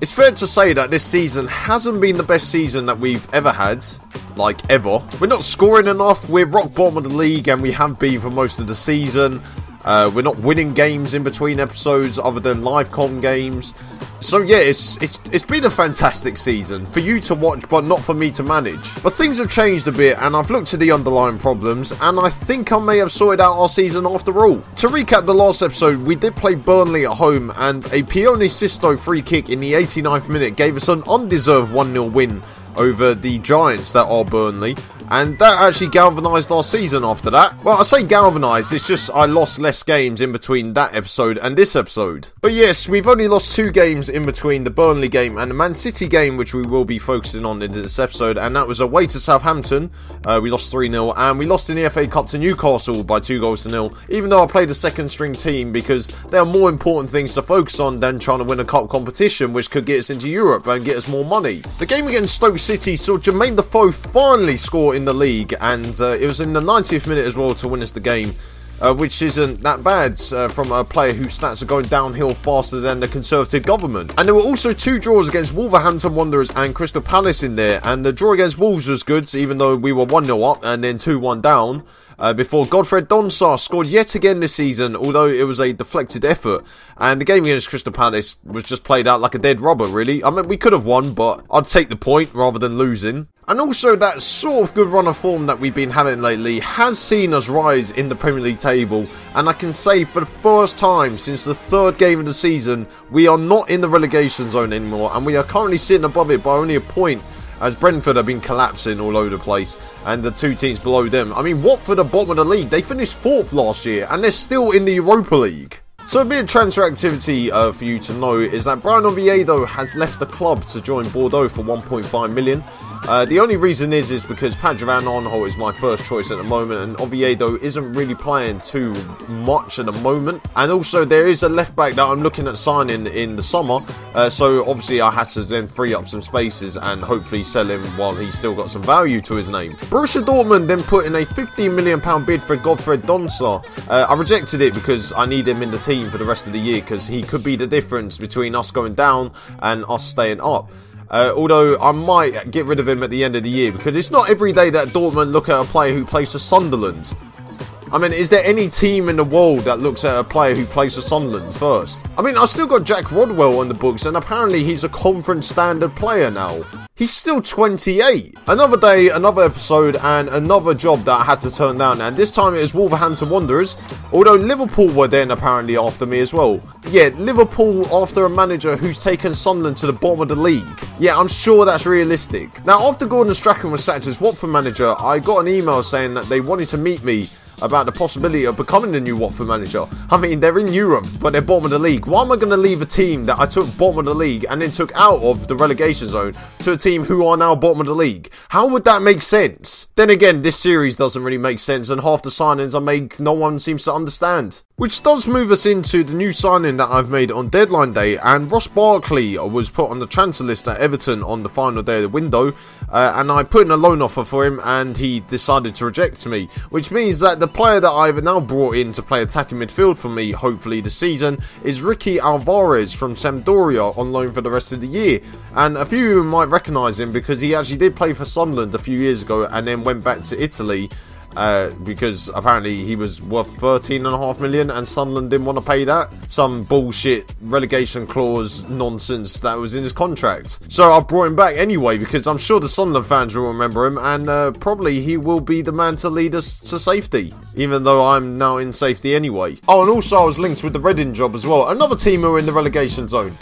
It's fair to say that this season hasn't been the best season that we've ever had. Like, ever. We're not scoring enough, we're rock bottom of the league, and we have been for most of the season. We're not winning games in between episodes other than live com games. So yeah, it's been a fantastic season for you to watch, but not for me to manage. But things have changed a bit, and I've looked at the underlying problems, and I think I may have sorted out our season after all. To recap the last episode, we did play Burnley at home, and a Pione Sisto free kick in the 89th minute gave us an undeserved 1-0 win over the Giants that are Burnley, and that actually galvanised our season after that. Well, I say galvanised, it's just I lost less games in between that episode and this episode. But yes, we've only lost 2 games in between the Burnley game and the Man City game, which we will be focusing on in this episode, and that was away to Southampton. We lost 3-0, and we lost in the FA Cup to Newcastle by 2-0, even though I played a second string team, because there are more important things to focus on than trying to win a cup competition, which could get us into Europe and get us more money. The game against Stoke City saw Jermaine Defoe finally score in the league, and it was in the 90th minute as well to win us the game, which isn't that bad from a player whose stats are going downhill faster than the Conservative government. And there were also 2 draws against Wolverhampton Wanderers and Crystal Palace in there, and the draw against Wolves was good, even though we were 1-0 up and then 2-1 down. Before Godfred Donsar scored yet again this season, although it was a deflected effort. And the game against Crystal Palace was just played out like a dead rubber, really. I mean, we could have won, but I'd take the point rather than losing. And also, that sort of good run of form that we've been having lately has seen us rise in the Premier League table. And I can say for the first time since the 3rd game of the season, we are not in the relegation zone anymore. And we are currently sitting above it by only a point, as Brentford have been collapsing all over the place, and the 2 teams below them. I mean, Watford are bottom of the league. They finished 4th last year, and they're still in the Europa League. So a bit of transfer activity for you to know is that Brian Oviedo has left the club to join Bordeaux for 1.5 million. The only reason is because Patrick Van Aanholt is my first choice at the moment, and Oviedo isn't really playing too much at the moment. And also there is a left back that I'm looking at signing in the summer, so obviously I had to then free up some spaces and hopefully sell him while he's still got some value to his name. Borussia Dortmund then put in a £15 million bid for Godfred Donsar. I rejected it because I need him in the team for the rest of the year, because he could be the difference between us going down and us staying up. Although I might get rid of him at the end of the year, because it's not every day that Dortmund look at a player who plays for Sunderland. I mean, is there any team in the world that looks at a player who plays for Sunderland first? I mean, I've still got Jack Rodwell on the books, and apparently he's a conference standard player now. He's still 28. Another day, another episode, and another job that I had to turn down, and this time it was Wolverhampton Wanderers, although Liverpool were then apparently after me as well. Yeah, Liverpool after a manager who's taken Sunderland to the bottom of the league. Yeah, I'm sure that's realistic. Now, after Gordon Strachan was sacked as Watford manager, I got an email saying that they wanted to meet me about the possibility of becoming the new Watford manager. I mean, they're in Europe, but they're bottom of the league. Why am I going to leave a team that I took bottom of the league and then took out of the relegation zone to a team who are now bottom of the league? How would that make sense? Then again, this series doesn't really make sense, and half the signings I make, no one seems to understand. Which does move us into the new signing that I've made on deadline day, and Ross Barkley was put on the transfer list at Everton on the final day of the window, and I put in a loan offer for him and he decided to reject me, which means that the player that I've now brought in to play attacking midfield for me, hopefully this season, is Ricky Alvarez from Sampdoria on loan for the rest of the year. And a few of you might recognise him because he actually did play for Sunderland a few years ago and then went back to Italy. Because apparently he was worth 13.5 million and Sunderland didn't want to pay that. Some bullshit relegation clause nonsense that was in his contract. So I brought him back anyway because I'm sure the Sunderland fans will remember him, and probably he will be the man to lead us to safety, even though I'm now in safety anyway. Oh, and also I was linked with the Reading job as well, another team who are in the relegation zone.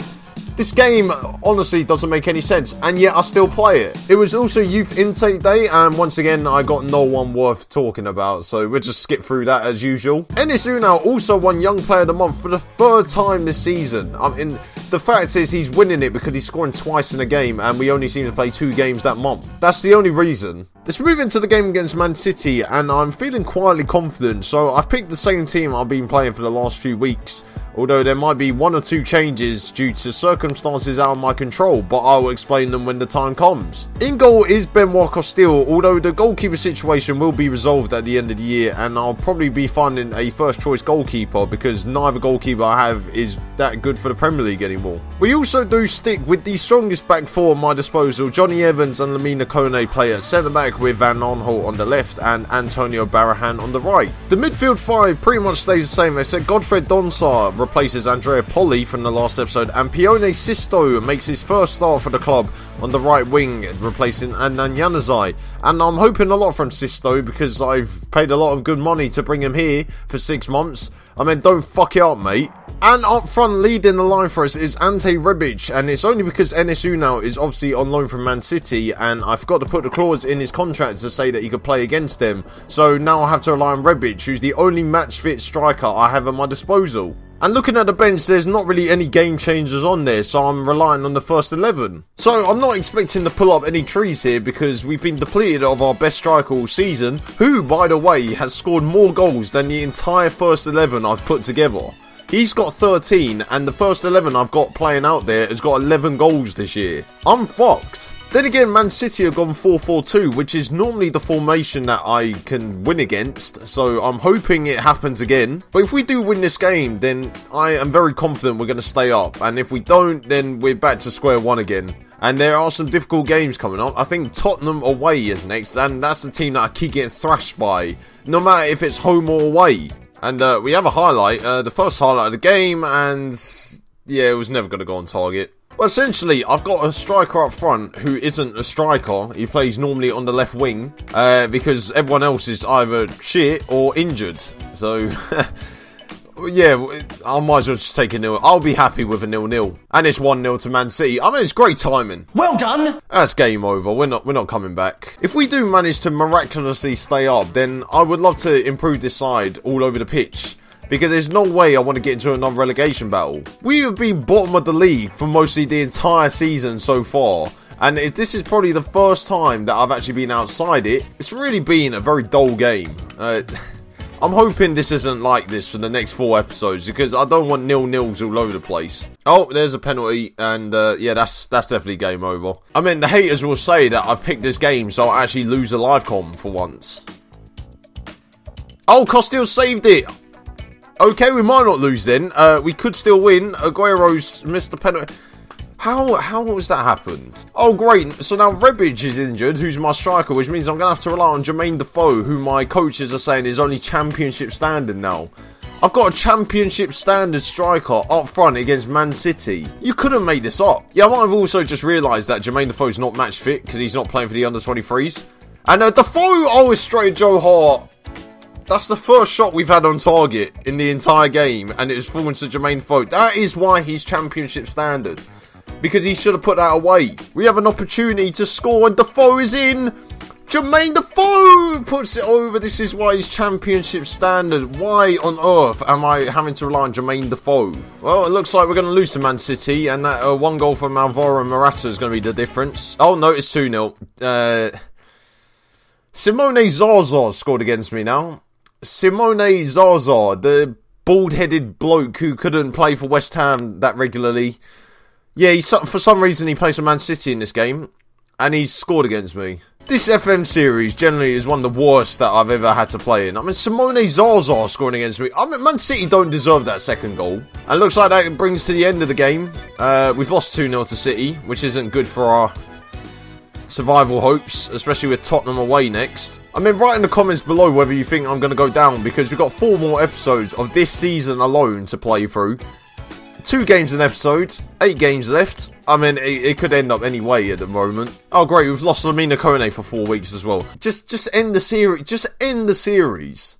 This game honestly doesn't make any sense, and yet I still play it. It was also youth intake day, and once again I got no one worth talking about, so we'll just skip through that as usual. Enes Unal also won Young Player of the Month for the 3rd time this season. I mean, the fact is he's winning it because he's scoring twice in a game, and we only seem to play 2 games that month. That's the only reason. Let's move into the game against Man City, and I'm feeling quietly confident, so I've picked the same team I've been playing for the last few weeks, although there might be 1 or 2 changes due to circumstances out of my control, but I will explain them when the time comes. In goal is Benoit Costil, although the goalkeeper situation will be resolved at the end of the year, and I'll probably be finding a first choice goalkeeper because neither goalkeeper I have is that good for the Premier League anymore. We also do stick with the strongest back four at my disposal. Johnny Evans and Lamina Kone play at centre back with Van Aanholt on the left and Antonio Barrahan on the right. The midfield 5 pretty much stays the same, except Godfred Donsar replaces Andrea Poli from the last episode, and Pione Sisto makes his first start for the club on the right wing, replacing Adnan Januzaj. And I'm hoping a lot from Sisto because I've paid a lot of good money to bring him here for 6 months. I mean, don't fuck it up, mate. And up front, leading the line for us is Ante Rebic, and it's only because Enes Ünal is obviously on loan from Man City, and I forgot to put the clause in his contract to say that he could play against them. So now I have to rely on Rebic, who's the only match-fit striker I have at my disposal. And looking at the bench, there's not really any game changers on there, so I'm relying on the first 11. So I'm not expecting to pull up any trees here because we've been depleted of our best striker all season, who, by the way, has scored more goals than the entire first 11 I've put together. He's got 13, and the first 11 I've got playing out there has got 11 goals this year. I'm fucked. Then again, Man City have gone 4-4-2, which is normally the formation that I can win against, so I'm hoping it happens again. But if we do win this game, then I am very confident we're going to stay up, and if we don't, then we're back to square one again. And there are some difficult games coming up. I think Tottenham away is next, and that's the team that I keep getting thrashed by, no matter if it's home or away. And we have a highlight, the first highlight of the game, and yeah, it was never going to go on target. Well, essentially, I've got a striker up front who isn't a striker. He plays normally on the left wing because everyone else is either shit or injured. So, yeah, I might as well just take a nil. I'll be happy with a 0-0. And it's 1-0 to Man City. I mean, it's great timing. Well done! That's game over. We're not coming back. If we do manage to miraculously stay up, then I would love to improve this side all over the pitch, because there's no way I want to get into another relegation battle. We have been bottom of the league for mostly the entire season so far, and this is probably the first time that I've actually been outside it. It's really been a very dull game. I'm hoping this isn't like this for the next 4 episodes, because I don't want 0-0s all over the place. Oh, there's a penalty, and yeah, that's definitely game over. I mean, the haters will say that I've picked this game so I actually lose a live comm for once. Oh, Costil saved it! Okay, we might not lose then. We could still win. Aguero's missed the penalty. How was that happened? Oh, great. So now Rebic is injured, who's my striker, which means I'm going to have to rely on Jermaine Defoe, who my coaches are saying is only championship standard now. I've got a championship standard striker up front against Man City. You couldn't make this up. Yeah, I might have also just realised that Jermaine Defoe's not match fit because he's not playing for the under-23s. And Defoe, oh, it's straight Joe Hart. That's the first shot we've had on target in the entire game, and it was falling to Jermaine Defoe. That is why he's championship standard, because he should have put that away. We have an opportunity to score, and Defoe is in. Jermaine Defoe puts it over. This is why he's championship standard. Why on earth am I having to rely on Jermaine Defoe? Well, it looks like we're going to lose to Man City, and that 1 goal from Alvaro Morata is going to be the difference. Oh, no, it's 2-0. Simone Zaza scored against me now. Simone Zaza, the bald-headed bloke who couldn't play for West Ham that regularly. Yeah, for some reason he plays for Man City in this game, and he's scored against me. This FM series generally is one of the worst that I've ever had to play in. I mean, Simone Zaza scoring against me. I mean, Man City don't deserve that second goal. And it looks like that brings to the end of the game. We've lost 2-0 to City, which isn't good for our survival hopes, especially with Tottenham away next. I mean, write in the comments below whether you think I'm going to go down, because we've got 4 more episodes of this season alone to play through. 2 games an episode, 8 games left. I mean, it could end up any way at the moment. Oh, great, we've lost Lamina Kone for 4 weeks as well. Just end the series. Just end the series.